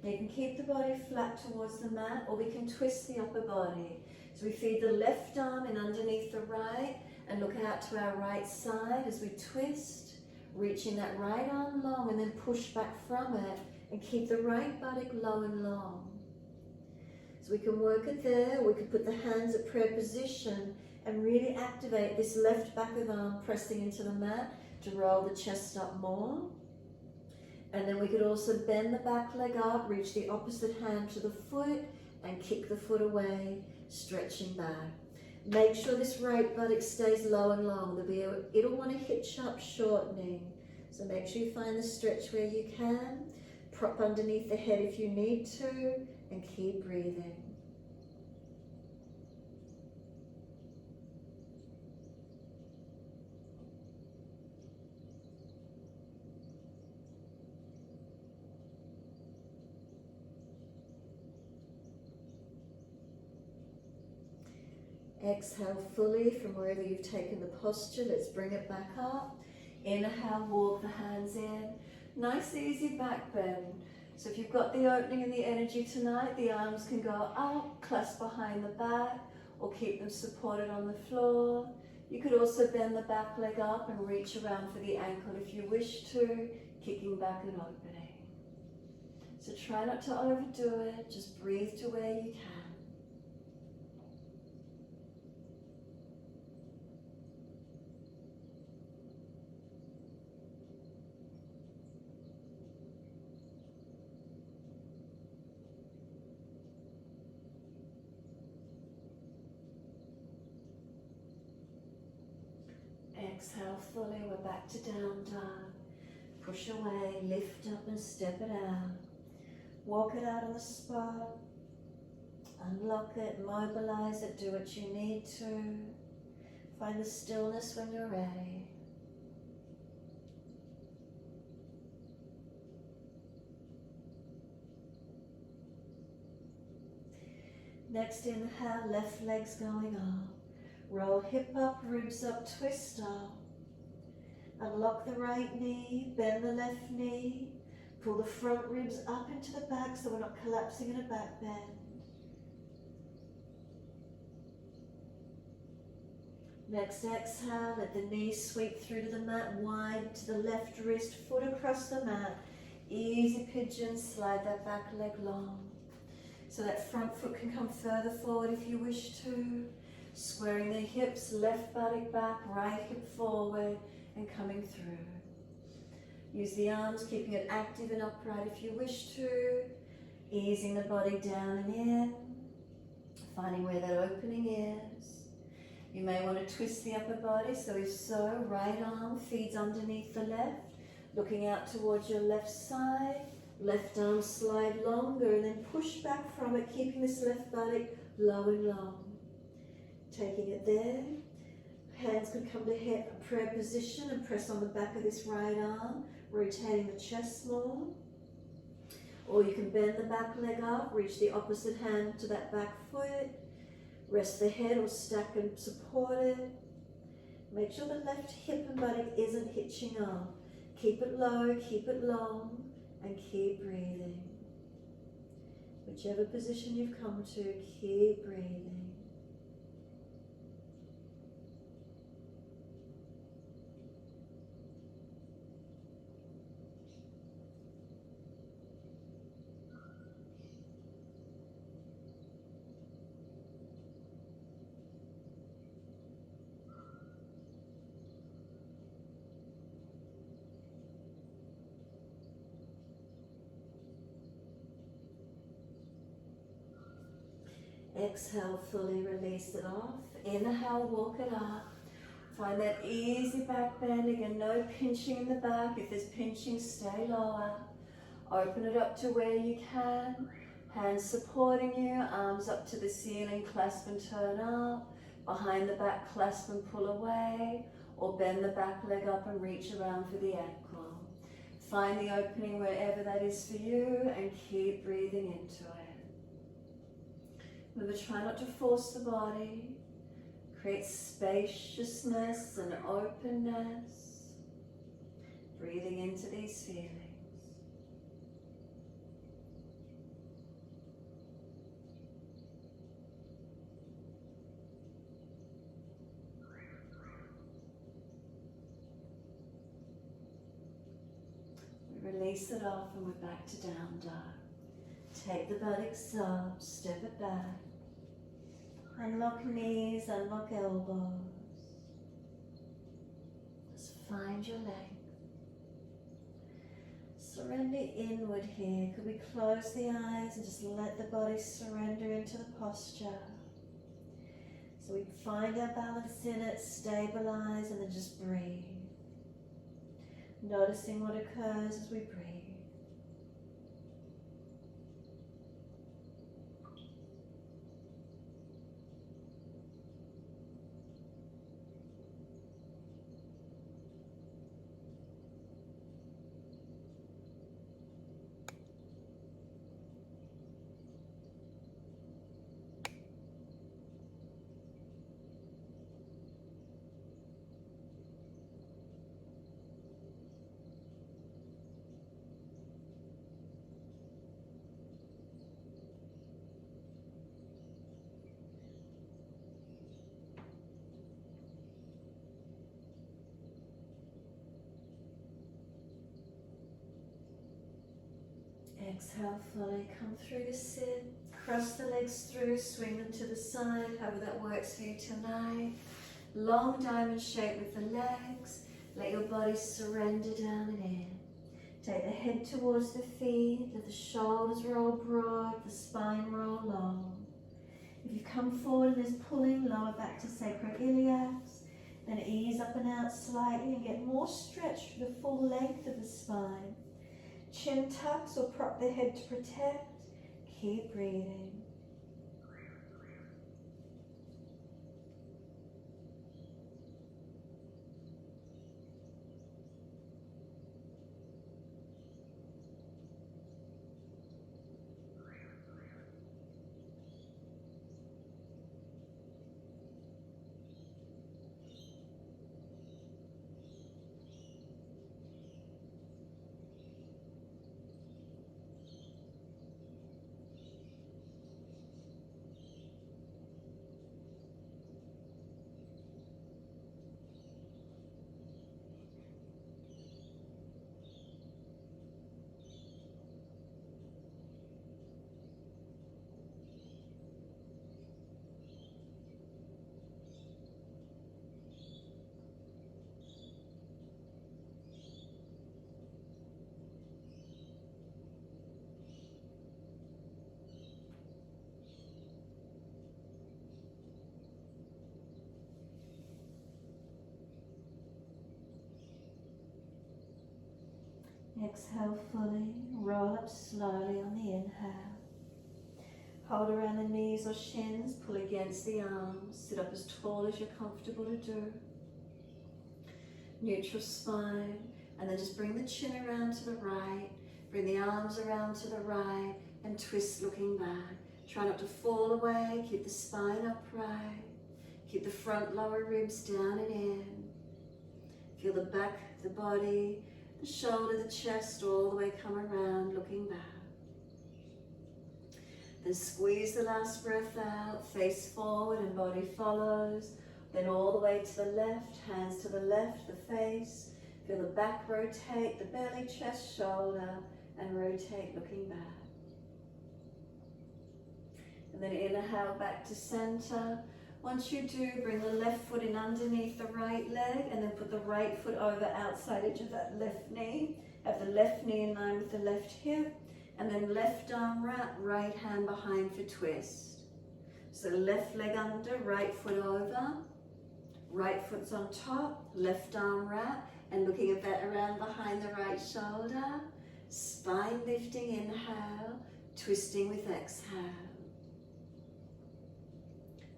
You can keep the body flat towards the mat, or we can twist the upper body. So we feed the left arm in underneath the right and look out to our right side as we twist, reaching that right arm long and then push back from it and keep the right buttock low and long. So we can work it there, we can put the hands at prayer position and really activate this left back of arm pressing into the mat to roll the chest up more. And then we could also bend the back leg up, reach the opposite hand to the foot and kick the foot away, stretching back. Make sure this right buttock stays low and long. It'll want to hitch up, shortening. So make sure you find the stretch where you can. Prop underneath the head if you need to, and keep breathing. Exhale fully from wherever you've taken the posture. Let's bring it back up. Inhale, walk the hands in. Nice easy back bend. So if you've got the opening and the energy tonight, the arms can go up, clasp behind the back, or keep them supported on the floor. You could also bend the back leg up and reach around for the ankle if you wish to, kicking back and opening. So try not to overdo it, just breathe to where you can. Exhale fully, we're back to down dog. Push away, lift up and step it out. Walk it out on the spot. Unlock it, mobilize it, do what you need to. Find the stillness when you're ready. Next inhale, left leg's going up. Roll hip up, ribs up, twist up. Unlock the right knee, bend the left knee. Pull the front ribs up into the back so we're not collapsing in a back bend. Next exhale, let the knees sweep through to the mat, wide to the left wrist, foot across the mat. Easy pigeon, slide that back leg long. So that front foot can come further forward if you wish to. Squaring the hips, left buttock back, right hip forward and coming through. Use the arms, keeping it active and upright if you wish to. Easing the body down and in, finding where that opening is. You may want to twist the upper body, so if so, right arm feeds underneath the left, looking out towards your left side. Left arm slide longer and then push back from it, keeping this left buttock low and long. Taking it there. Hands could come to head prayer position and press on the back of this right arm, rotating the chest more. Or you can bend the back leg up, reach the opposite hand to that back foot. Rest the head or stack and support it. Make sure the left hip and buttock isn't hitching up. Keep it low, keep it long, and keep breathing. Whichever position you've come to, keep breathing. Exhale, fully release it off. Inhale, walk it up. Find that easy back bend. Again, no pinching in the back. If there's pinching, stay lower. Open it up to where you can. Hands supporting you, arms up to the ceiling, clasp and turn up. Behind the back, clasp and pull away. Or bend the back leg up and reach around for the ankle. Find the opening wherever that is for you and keep breathing into it. Remember, try not to force the body. Create spaciousness and openness. Breathing into these feelings. We release it off and we're back to down dog. Take the buttocks up, step it back. Unlock knees, unlock elbows. Just find your length. Surrender inward here. Could we close the eyes and just let the body surrender into the posture? So we find our balance in it, stabilize, and then just breathe. Noticing what occurs as we breathe. Exhale fully, come through the sit, cross the legs through, swing them to the side, however that works for you tonight. Long diamond shape with the legs, let your body surrender down and in. Take the head towards the feet, let the shoulders roll broad, the spine roll long. If you come forward and there's pulling, lower back to sacroiliacs, then ease up and out slightly and get more stretch for the full length of the spine. Chin tucks or prop the head to protect. Keep breathing. Exhale fully, roll up slowly on the inhale. Hold around the knees or shins, pull against the arms, sit up as tall as you're comfortable to do. Neutral spine, and then just bring the chin around to the right, bring the arms around to the right, and twist looking back. Try not to fall away, keep the spine upright, keep the front lower ribs down and in. Feel the back of the body, the shoulder, the chest, all the way come around, looking back. Then squeeze the last breath out, face forward and body follows. Then all the way to the left, hands to the left, the face. Feel the back rotate, the belly, chest, shoulder, and rotate looking back. And then inhale back to center. Once you do, bring the left foot in underneath the right leg and then put the right foot over outside edge of that left knee. Have the left knee in line with the left hip, and then left arm wrap, right hand behind for twist. So left leg under, right foot over, right foot's on top, left arm wrap, and looking at that around behind the right shoulder. Spine lifting, inhale, twisting with exhale.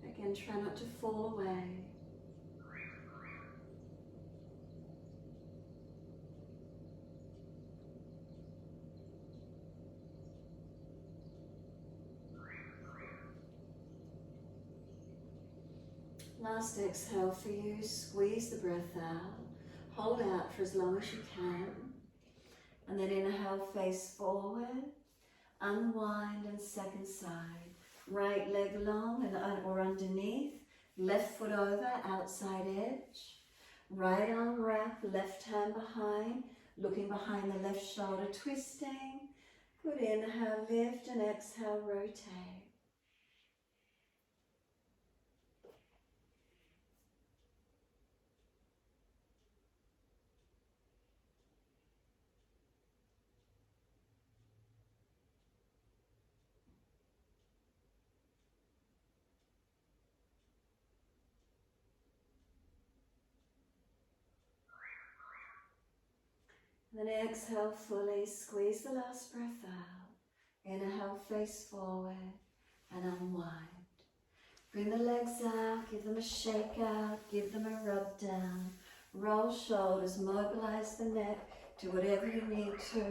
Again, try not to fall away. Last exhale for you, squeeze the breath out. Hold out for as long as you can. And then inhale, face forward, unwind and second side. Right leg long and or underneath, left foot over, outside edge. Right arm wrap, left hand behind, looking behind the left shoulder, twisting. Good, inhale, lift, and exhale, rotate. Then exhale fully, squeeze the last breath out. Inhale, face forward and unwind. Bring the legs out, give them a shake out, give them a rub down. Roll shoulders, mobilize the neck, do whatever you need to.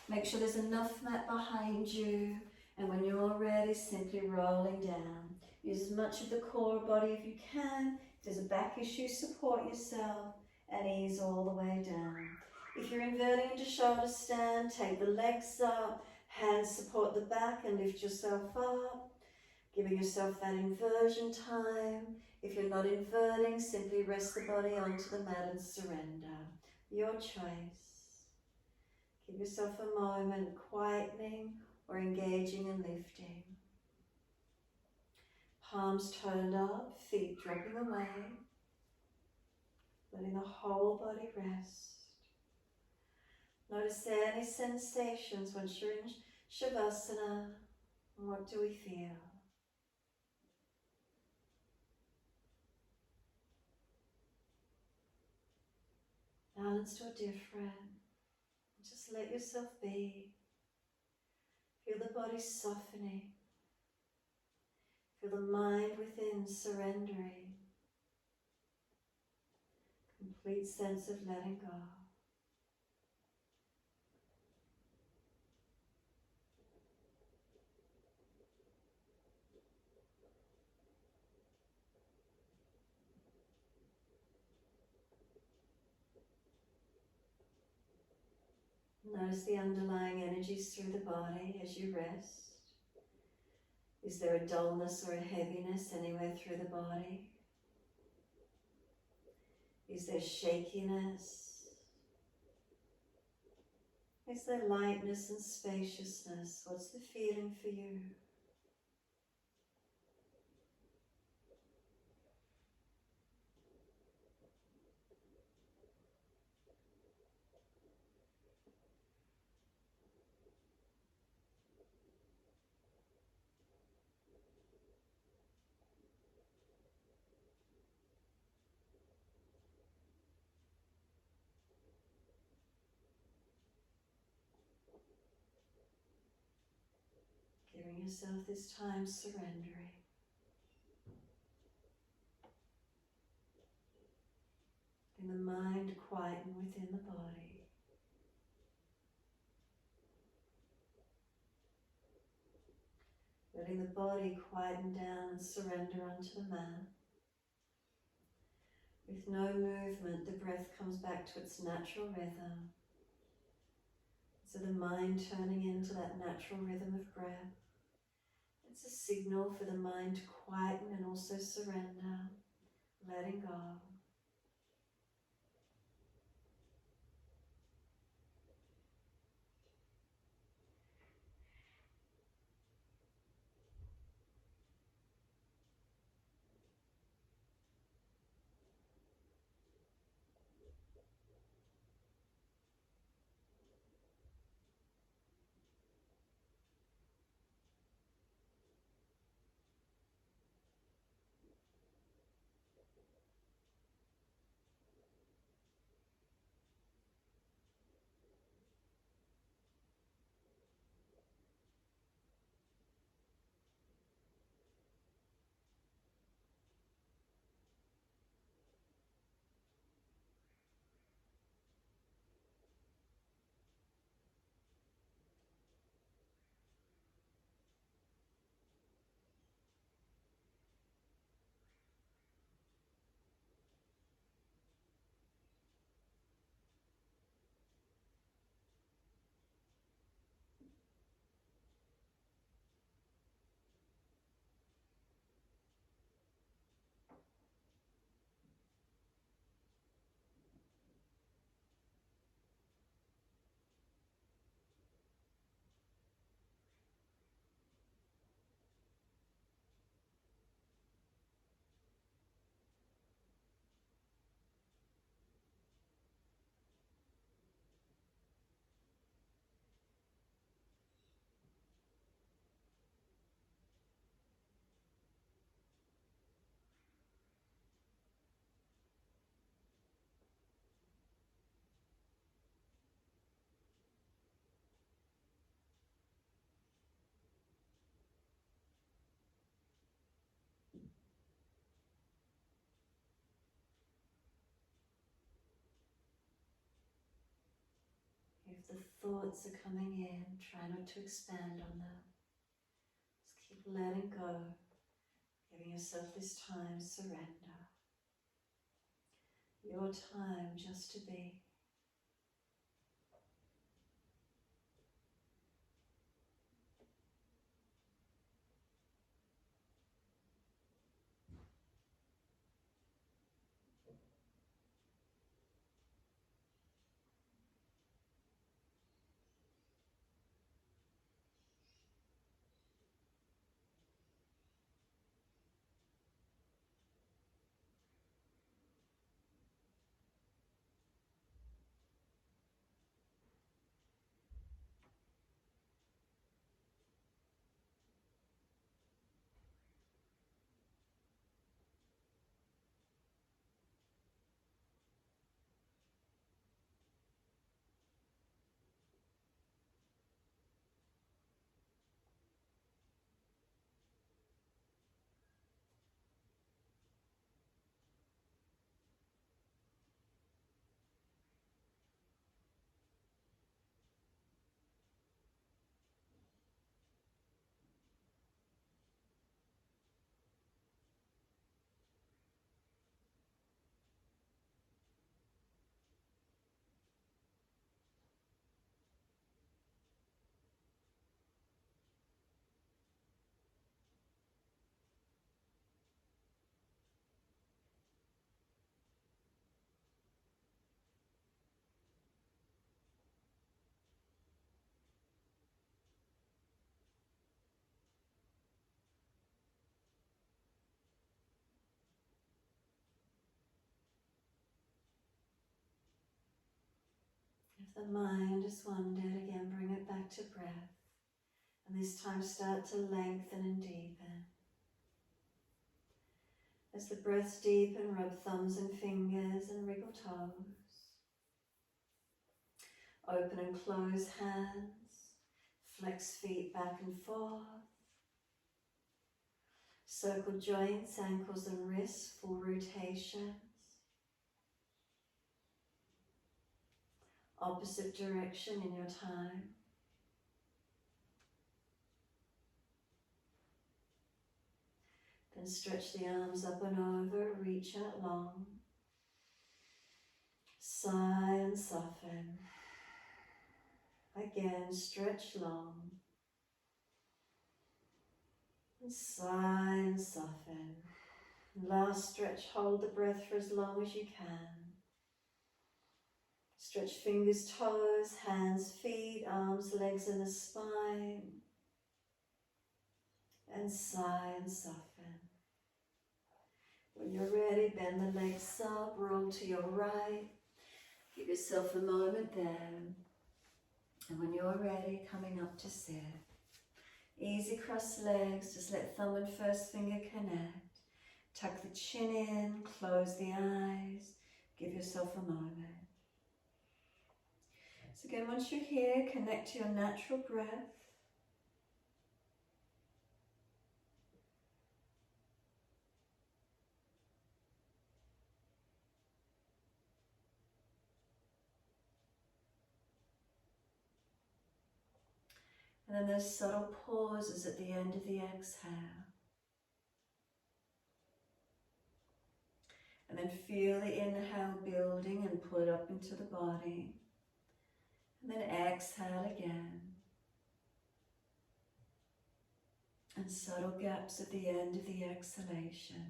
Make sure there's enough mat behind you, and when you're ready, simply rolling down. Use as much of the core body as you can. If there's a back issue, support yourself and ease all the way down. If you're inverting into shoulder stand, take the legs up, hands support the back and lift yourself up, giving yourself that inversion time. If you're not inverting, simply rest the body onto the mat and surrender. Your choice. Give yourself a moment quietening or engaging and lifting. Palms turned up, feet dropping away. Letting the whole body rest. Notice any sensations once you're in Shavasana. What do we feel? Balance or different. Just let yourself be. Feel the body softening. Feel the mind within surrendering. Complete sense of letting go. Notice the underlying energies through the body as you rest. Is there a dullness or a heaviness anywhere through the body? Is there shakiness? Is there lightness and spaciousness? What's the feeling for you? Giving yourself this time surrendering. Letting the mind quieten within the body. Letting the body quieten down and surrender onto the mat. With no movement, the breath comes back to its natural rhythm. So the mind turning into that natural rhythm of breath. It's a signal for the mind to quieten and also surrender, letting go. If the thoughts are coming in, try not to expand on them. Just keep letting go, giving yourself this time, surrender. Your time just to be. If the mind has wandered, again bring it back to breath. And this time start to lengthen and deepen. As the breaths deepen, rub thumbs and fingers and wriggle toes. Open and close hands. Flex feet back and forth. Circle joints, ankles and wrists, full rotations. Opposite direction in your time. Then stretch the arms up and over, reach out long. Sigh and soften. Again, stretch long. And sigh and soften. Last stretch, hold the breath for as long as you can. Stretch fingers, toes, hands, feet, arms, legs and the spine. And sigh and soften. When you're ready, bend the legs up, roll to your right. Give yourself a moment there. And when you're ready, coming up to sit. Easy crossed legs, just let thumb and first finger connect. Tuck the chin in, close the eyes. Give yourself a moment. So again, once you're here, connect to your natural breath. And then those subtle pauses at the end of the exhale. And then feel the inhale building and pull it up into the body. And then exhale again. And subtle gaps at the end of the exhalation.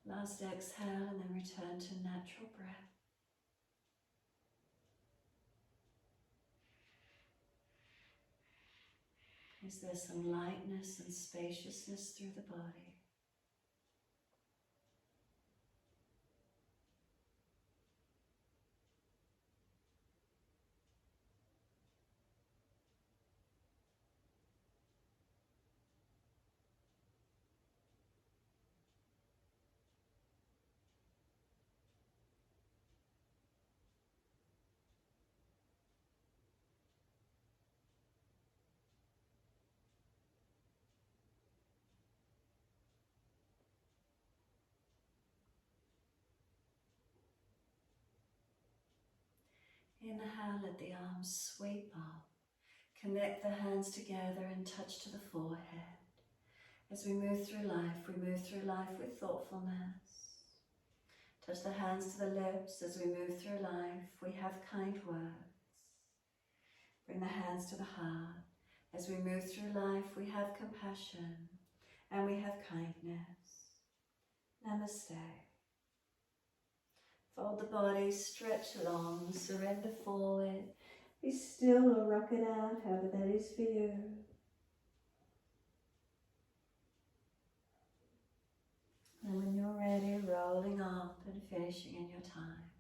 Last exhale and then return to natural breath. Is there some lightness and spaciousness through the body? Inhale, let the arms sweep up. Connect the hands together and touch to the forehead. As we move through life with thoughtfulness. Touch the hands to the lips. As we move through life, we have kind words. Bring the hands to the heart. As we move through life, we have compassion and we have kindness. Namaste. Fold the body, stretch long, surrender forward. Be still or rock it out, however that is for you. And when you're ready, rolling up and finishing in your time.